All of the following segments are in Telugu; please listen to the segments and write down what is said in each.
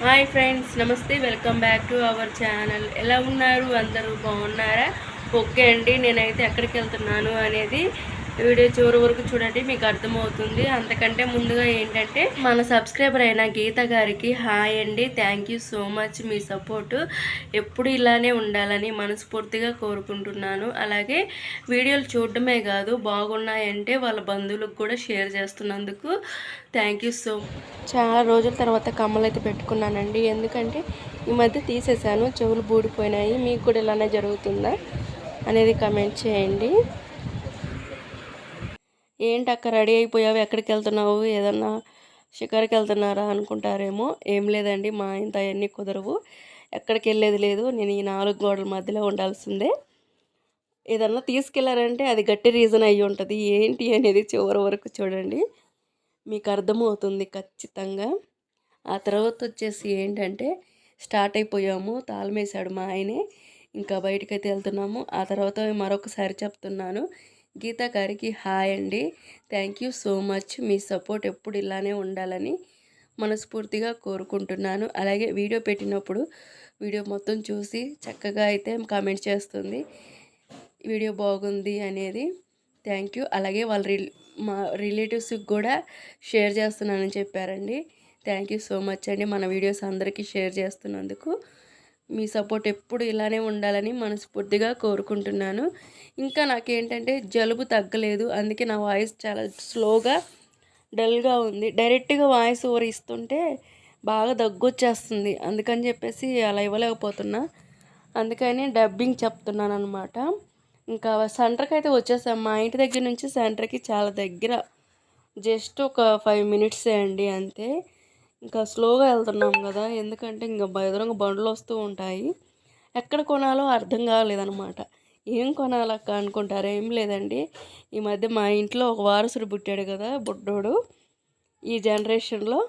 హాయ్ ఫ్రెండ్స్, నమస్తే. Welcome back to our channel. ఎలా ఉన్నారు? అందరూ బాగున్నారా? ఓకే అండి. నేనైతే ఎక్కడికి వెళ్తున్నాను అనేది వీడియో చివరి వరకు చూడండి, మీకు అర్థమవుతుంది. అంతకంటే ముందుగా ఏంటంటే, మన సబ్స్క్రైబర్ అయిన గీత గారికి హాయ్ అండి. Thank you so much. Me support ఎప్పుడు ఇలానే ఉండాలని మనస్ఫూర్తిగా కోరుకుంటున్నాను. అలాగే వీడియోలు చూడడమే కాదు, బాగున్నాయంటే వాళ్ళ బంధువులకు కూడా షేర్ చేస్తున్నందుకు థ్యాంక్ యూ సో మచ్. చాలా రోజుల తర్వాత కమ్మలు అయితే పెట్టుకున్నానండి. ఎందుకంటే ఈ మధ్య తీసేసాను, చెవులు బూడిపోయినాయి. మీకు కూడా ఇలానే జరుగుతుందా అనేది కమెంట్ చేయండి. ఏంటి అక్క, రెడీ అయిపోయావు, ఎక్కడికి వెళ్తున్నావు, ఏదన్నా షికారుకి వెళ్తున్నారా అనుకుంటారేమో. ఏం లేదండి, మా ఇంత అవన్నీ కుదరవు, ఎక్కడికి వెళ్ళేది లేదు. నేను ఈ 4 గోడల మధ్యలో ఉండాల్సిందే. ఏదన్నా తీసుకెళ్లారంటే అది గట్టి రీజన్ అయ్యి ఉంటుంది. ఏంటి అనేది చివరి వరకు చూడండి, మీకు అర్థమవుతుంది ఖచ్చితంగా. ఆ తర్వాత వచ్చేసి ఏంటంటే, స్టార్ట్ అయిపోయాము. తాళమేశాడు మా ఆయనే, ఇంకా బయటకైతే వెళ్తున్నాము. ఆ తర్వాత మరొకసారి చెప్తున్నాను, గీతా గారికి హాయ్ అండి. Thank you so much. Me support ఎప్పుడు ఇలానే ఉండాలని మనస్ఫూర్తిగా కోరుకుంటున్నాను. అలాగే వీడియో పెట్టినప్పుడు వీడియో మొత్తం చూసి చక్కగా అయితే కామెంట్ చేస్తుంది, వీడియో బాగుంది అనేది. Thank you. అలాగే వాళ్ళ మా రిలేటివ్స్కి కూడా షేర్ చేస్తున్నానని చెప్పారండి. థ్యాంక్ యూ సో మచ్ అండి, మన వీడియోస్ అందరికీ షేర్ చేస్తున్నందుకు. మీ సపోర్ట్ ఎప్పుడు ఇలానే ఉండాలని మనస్ఫూర్తిగా కోరుకుంటున్నాను. ఇంకా నాకేంటంటే జలుబు తగ్గలేదు, అందుకే నా వాయిస్ చాలా స్లోగా డల్గా ఉంది. డైరెక్ట్గా వాయిస్ ఓవర్ ఇస్తుంటే బాగా దగ్గొచ్చేస్తుంది, అందుకని చెప్పేసి అలా ఇవ్వలేకపోతున్నా. అందుకని డబ్బింగ్ చెప్తున్నాను అనమాట. ఇంకా సెంటర్కి అయితే వచ్చేసాం. మా ఇంటి దగ్గర నుంచి సెంటర్కి చాలా దగ్గర, జస్ట్ ఒక 5 మినిట్సే అండి, అంతే. ఇంకా స్లోగా వెళ్తున్నాం కదా, ఎందుకంటే ఇంకా ఎదురుగా బండ్లు వస్తూ ఉంటాయి. ఎక్కడ కొనాలో అర్థం కాలేదనమాట. ఏం కొనాలక్క అనుకుంటారు, ఏం లేదండి. ఈ మధ్య మా ఇంట్లో ఒక వారసుడు పుట్టాడు కదా, బుడ్డోడు. ఈ జనరేషన్లో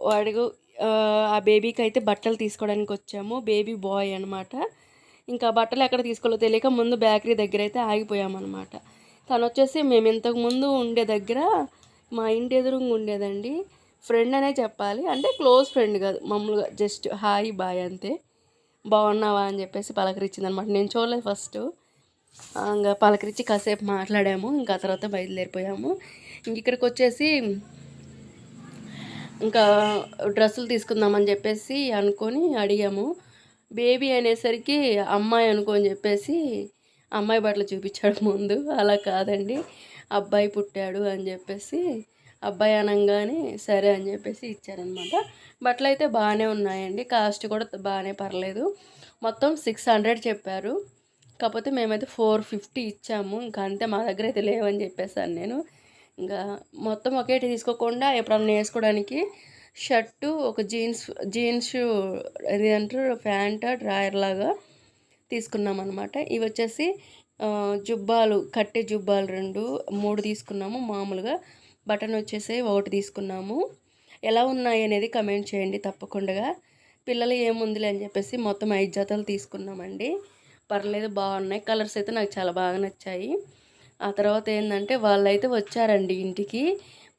వాడికి ఆ బేబీకి అయితే బట్టలు తీసుకోవడానికి వచ్చాము. బేబీ బాయ్ అనమాట. ఇంకా బట్టలు ఎక్కడ తీసుకోవాలో తెలియక ముందు బేకరీ దగ్గర అయితే ఆగిపోయామన్నమాట. తను వచ్చేసి మేము ఇంతకుముందు ఉండే దగ్గర మా ఇంటి ఎదురుగా ఉండేదండి. ఫ్రెండ్ అనే చెప్పాలి, అంటే క్లోజ్ ఫ్రెండ్ కాదు, మామూలుగా జస్ట్ హాయ్ బాయ్ అంతే. బాగున్నావా అని చెప్పేసి పలకరించింది అనమాట. నేను చూడలేదు ఫస్ట్. ఇంకా పలకరించి కాసేపు మాట్లాడాము, ఇంకా తర్వాత బయలుదేరిపోయాము. ఇంక ఇక్కడికి వచ్చేసి ఇంకా డ్రెస్సులు తీసుకుందామని చెప్పేసి అనుకొని అడిగాము. బేబీ అనేసరికి అమ్మాయి అనుకొని చెప్పేసి అమ్మాయి బట్టలు చూపించాడు ముందు. అలా కాదండి, అబ్బాయి పుట్టాడు అని చెప్పేసి అబ్బాయి అనగానే సరే అని చెప్పేసి ఇచ్చారనమాట. బట్టలు అయితే బాగానే ఉన్నాయండి, కాస్ట్ కూడా బాగానే పర్లేదు. మొత్తం 600 చెప్పారు, కాకపోతే మేమైతే 450 ఇచ్చాము. ఇంకా అంతే, మా దగ్గర అయితే లేవని చెప్పేసాను నేను. ఇంకా మొత్తం ఒకేటి తీసుకోకుండా ఎప్పుడన్నా వేసుకోవడానికి షర్టు, ఒక జీన్స్ అది అంటారు ప్యాంట్ డ్రాయర్ లాగా తీసుకున్నాం అనమాట. ఇవి వచ్చేసి జుబ్బాలు, కట్టే జుబ్బాలు 3 తీసుకున్నాము. మామూలుగా బటన్ వచ్చేసి 1 తీసుకున్నాము. ఎలా ఉన్నాయి అనేది కమెంట్ చేయండి తప్పకుండా. పిల్లలు ఏముందిలే అని చెప్పేసి మొత్తం 5 జతలు తీసుకున్నామండి. పర్లేదు, బాగున్నాయి. కలర్స్ అయితే నాకు చాలా బాగా నచ్చాయి. ఆ తర్వాత ఏంటంటే వాళ్ళైతే వచ్చారండి ఇంటికి,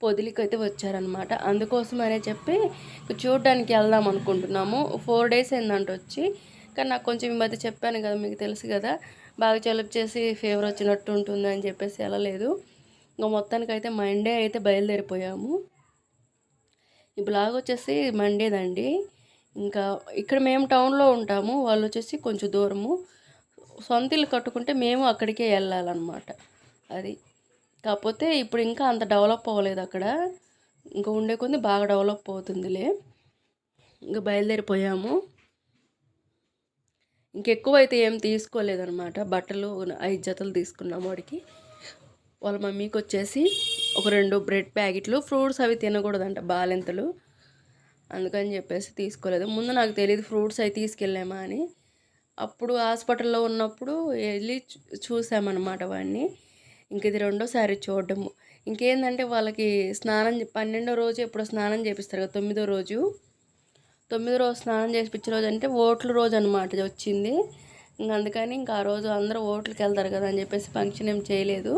పొదిలికి అయితే వచ్చారనమాట. అందుకోసం అనే చెప్పి చూడడానికి వెళ్దాం అనుకుంటున్నాము. 4 డేస్ ఏంటంటే వచ్చి, కానీ నాకు కొంచెం ఈ మధ్య చెప్పాను కదా, మీకు తెలుసు కదా, బాగా జలుబు చేసి ఫీవర్ వచ్చినట్టు ఉంటుంది అని చెప్పేసి వెళ్ళలేదు. ఇంకా మొత్తానికైతే మండే అయితే బయలుదేరిపోయాము. ఈ బ్లాగ్ వచ్చేసి మండేదండి. ఇంకా ఇక్కడ మేము టౌన్లో ఉంటాము, వాళ్ళు వచ్చేసి కొంచెం దూరము. సొంత ఇల్లు కట్టుకుంటే మేము అక్కడికే వెళ్ళాలన్నమాట. అది కాకపోతే ఇప్పుడు ఇంకా అంత డెవలప్ అవ్వలేదు అక్కడ, ఇంకా ఉండే కొద్ది బాగా డెవలప్ అవుతుందిలే. ఇంకా బయలుదేరిపోయాము. ఇంకెక్కువ అయితే ఏం తీసుకోలేదన్నమాట. బట్టలు 5 జతలు తీసుకున్నాము వాడికి. వాళ్ళ మమ్మీకి వచ్చేసి ఒక 2 బ్రెడ్ ప్యాకెట్లు, ఫ్రూట్స్ అవి తినకూడదంట బాలెంతలు, అందుకని చెప్పేసి తీసుకోలేదు. ముందు నాకు తెలియదు ఫ్రూట్స్ అవి తీసుకెళ్ళామా అని. అప్పుడు హాస్పిటల్లో ఉన్నప్పుడు వెళ్ళి చూసామన్నమాట వాడిని. ఇంక ఇది రెండోసారి చూడడము. ఇంకేందంటే వాళ్ళకి స్నానం 12వ రోజు ఎప్పుడో స్నానం చేపిస్తారు కదా, 9వ రోజు. 9వ రోజు స్నానం చేపించే రోజు అంటే ఓట్ల రోజు అనమాట వచ్చింది. ఇంక అందుకని ఇంకా ఆ రోజు అందరూ ఓట్లకి వెళ్తారు కదా అని చెప్పేసి ఫంక్షన్ ఏం చేయలేదు.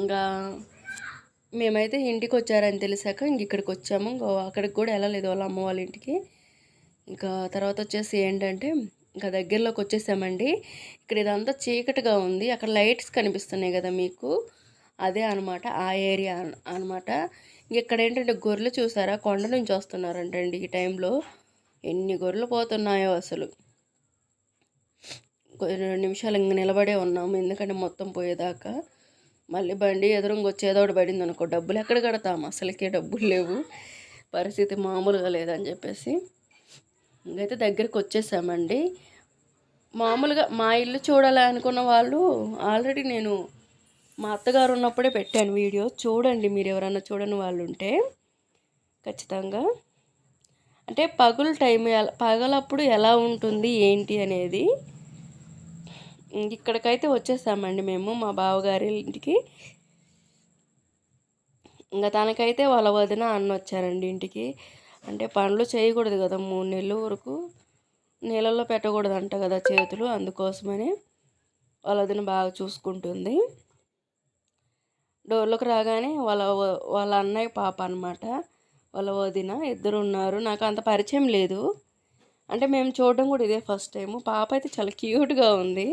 ఇంకా మేమైతే ఇంటికొచ్చారని తెలిసాక ఇక్కడికి వచ్చాము. అక్కడికి కూడా వెళ్ళలేదు వాళ్ళ అమ్మ వాళ్ళ ఇంటికి. ఇంకా తర్వాత వచ్చేసి ఏంటంటే ఇంకా దగ్గరలోకి వచ్చేసామండి. ఇక్కడ ఇదంతా చీకటిగా ఉంది. అక్కడ లైట్స్ కనిపిస్తున్నాయి కదా మీకు, అదే అనమాట ఆ ఏరియా అనమాట. ఇక్కడ ఏంటంటే గొర్రెలు చూసారా, కొండ నుంచి వస్తున్నారంటండి ఈ టైంలో. ఎన్ని గొర్రెలు పోతున్నాయో అసలు. 2 నిమిషాలు ఇంక నిలబడే ఉన్నాము, ఎందుకంటే మొత్తం పోయేదాకా. మళ్ళీ బండి ఎదురుంగా వచ్చేదో ఒకటి పడింది అనుకో, డబ్బులు ఎక్కడ కడతాము, అసలుకే డబ్బులు లేవు, పరిస్థితి మామూలుగా లేదని చెప్పేసి ఇంకైతే దగ్గరికి వచ్చేసామండి. మామూలుగా మా ఇల్లు చూడాలనుకున్న వాళ్ళు ఆల్రెడీ నేను మా అత్తగారు ఉన్నప్పుడే పెట్టాను వీడియో, చూడండి మీరు ఎవరైనా చూడని వాళ్ళు ఉంటే ఖచ్చితంగా. అంటే పగులు టైం పగలప్పుడు ఎలా ఉంటుంది ఏంటి అనేది. ఇక్కడికైతే వచ్చేసామండి మేము మా బావగారి ఇంటికి. ఇంకా తనకైతే వాళ్ళ వదిన అన్న వచ్చారండి ఇంటికి. అంటే పనులు చేయకూడదు కదా 3 నెలల వరకు, నీళ్ళల్లో పెట్టకూడదు అంట కదా చేతులు, అందుకోసమని వాళ్ళ వదిన బాగా చూసుకుంటుంది. డోర్లోకి రాగానే వాళ్ళ అన్నయ్య పాప అనమాట, వాళ్ళ వదిన ఇద్దరు ఉన్నారు. నాకు అంత పరిచయం లేదు, అంటే మేము చూడడం కూడా ఇదే ఫస్ట్ టైము. పాప అయితే చాలా క్యూట్గా ఉంది.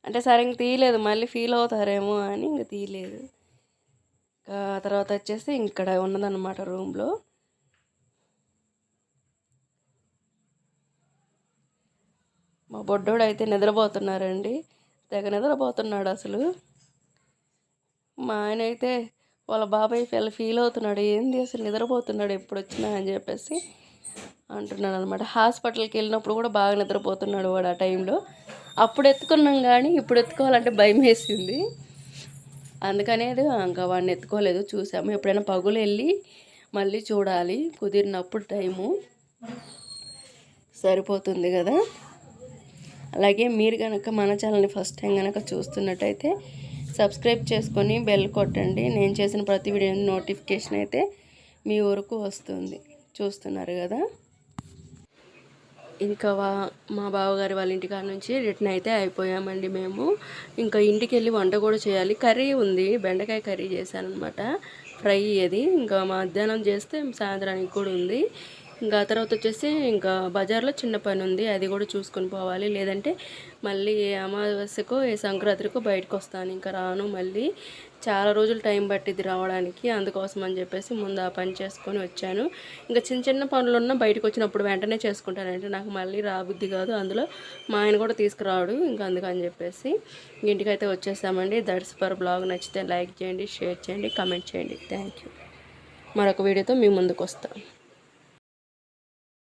అంటే సరే ఇంక తీయలేదు, మళ్ళీ ఫీల్ అవుతారేమో అని ఇంక తీయలేదు. తర్వాత వచ్చేసి ఇక్కడ ఉన్నదన్నమాట రూమ్లో. మా బొడ్డోడు అయితే నిద్రపోతున్నారండి, తెగ నిద్రపోతున్నాడు అసలు. మా ఆయన అయితే వాళ్ళ బాబాయ్ ఫీల్ అవుతున్నాడు, ఏంది అసలు నిద్రపోతున్నాడు ఎప్పుడు వచ్చినా అని చెప్పేసి అంటున్నాడు అనమాట. హాస్పిటల్కి వెళ్ళినప్పుడు కూడా బాగా నిద్రపోతున్నాడు వాడు ఆ టైంలో. అప్పుడు ఎత్తుకున్నాం కానీ ఇప్పుడు ఎత్తుకోవాలంటే భయం వేసింది, అందుకనేది ఇంకా వాడిని ఎత్తుకోలేదు. చూసాము, ఎప్పుడైనా పగులు వెళ్ళి మళ్ళీ చూడాలి కుదిరినప్పుడు, టైము సరిపోతుంది కదా. అలాగే మీరు కనుక మన ఛానల్ని ఫస్ట్ టైం కనుక చూస్తున్నట్టయితే సబ్స్క్రైబ్ చేసుకొని బెల్ కొట్టండి. నేను చేసిన ప్రతి వీడియో నోటిఫికేషన్ అయితే మీ వరకు వస్తుంది. చూస్తున్నారు కదా. ఇంకా మా బావగారి వాళ్ళ ఇంటికాడ నుంచి రిటర్న్ అయితే అయిపోయామండి మేము. ఇంకా ఇంటికి వెళ్ళి వంట కూడా చేయాలి. కర్రీ ఉంది, బెండకాయ కర్రీ చేశాను అనమాట, ఫ్రై. అది ఇంకా మధ్యాహ్నం చేస్తే సాయంత్రానికి కూడా ఉంది. ఇంకా తర్వాత వచ్చేసి ఇంకా బజార్లో చిన్న పని ఉంది, అది కూడా చూసుకొని పోవాలి. లేదంటే మళ్ళీ అమావాస్యకో సంక్రాంతికో బయటకు వస్తాను, ఇంకా రాను. మళ్ళీ చాలా రోజులు టైం పట్టింది రావడానికి, అందుకోసం అని చెప్పేసి ముందు ఆ పని చేసుకొని వచ్చాను. ఇంకా చిన్న చిన్న పనులు ఉన్నా బయటకు వచ్చినప్పుడు వెంటనే చేసుకుంటానంటే నాకు మళ్ళీ రాబుద్ది కాదు, అందులో మా ఆయన కూడా తీసుకురాడు, ఇంకా అందుకని చెప్పేసి ఇంటికైతే వచ్చేసామండి. That's for blog. నచ్చితే లైక్ చేయండి, షేర్ చేయండి, కామెంట్ చేయండి. Thank you. మరొక వీడియోతో మీ ముందుకు వస్తాను.